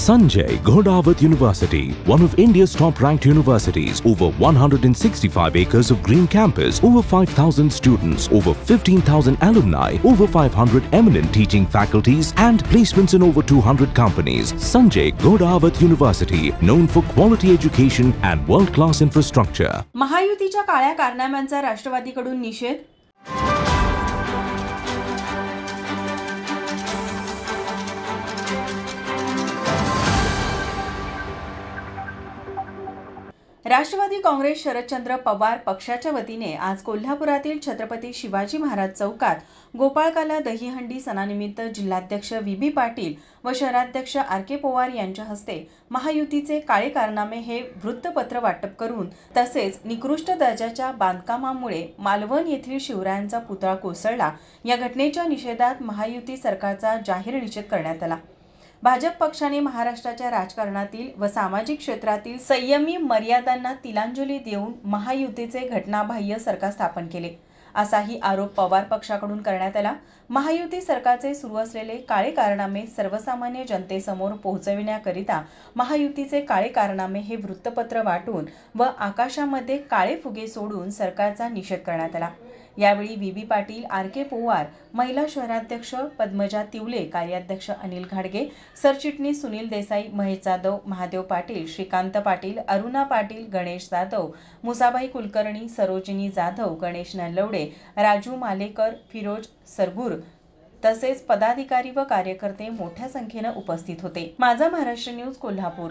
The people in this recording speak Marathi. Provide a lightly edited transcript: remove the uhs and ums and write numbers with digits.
Sanjay Ghodawat University, one of India's top-ranked universities, over 165 acres of green campus, over 5,000 students, over 15,000 alumni, over 500 eminent teaching faculties and placements in over 200 companies. Sanjay Ghodawat University, known for quality education and world-class infrastructure. महायुतीच्या काळ्या कारनाम्यांचा राष्ट्रवादीकडून निषेध. राष्ट्रवादी काँग्रेस शरदचंद्र पवार पक्षाच्या वतीने आज कोल्हापुरातील छत्रपती शिवाजी महाराज चौकात गोपाळकाला दहीहंडी सणानिमित्त जिल्हाध्यक्ष व्ही पाटील व शहराध्यक्ष के पवार यांच्या हस्ते महायुतीचे काळे कारनामे हे वृत्तपत्र वाटप करून तसेच निकृष्ट दर्जाच्या बांधकामामुळे मालवण येथील शिवरायांचा पुतळा कोसळला या घटनेच्या निषेधात महायुती सरकारचा जाहीर निषेध करण्यात आला. भाजप पक्षाने महाराष्ट्राच्या राजकारणातील व सामाजिक क्षेत्रातील संयमी मर्यादांना तिलांजली देऊन महायुतीचे घटनाबाह्य सरकार स्थापन केले असाही आरोप पवार पक्षाकडून करण्यात आला. महायुती सरकारचे सुरू असलेले काळे कारनामे सर्वसामान्य जनतेसमोर पोहोचविण्याकरिता महायुतीचे काळे कारनामे हे वृत्तपत्र वाटून व आकाशामध्ये काळे फुगे सोडून सरकारचा निषेध करण्यात आला. यावेळी व्ही पाटील, के पवार, महिला शहराध्यक्ष पद्मजा तिवले, कार्याध्यक्ष अनिल घाडगे, सरचिटणीस सुनील देसाई, महेश जाधव, महादेव पाटील, श्रीकांत पाटील, अरुणा पाटील, गणेश जाधव, मुसाबाई कुलकर्णी, सरोजिनी जाधव, गणेश नलवडे, राजू मालेकर, फिरोज सरगुर तसेच पदाधिकारी व कार्यकर्ते मोठ्या संख्येने उपस्थित होते. माझा महाराष्ट्र न्यूज कोल्हापूर.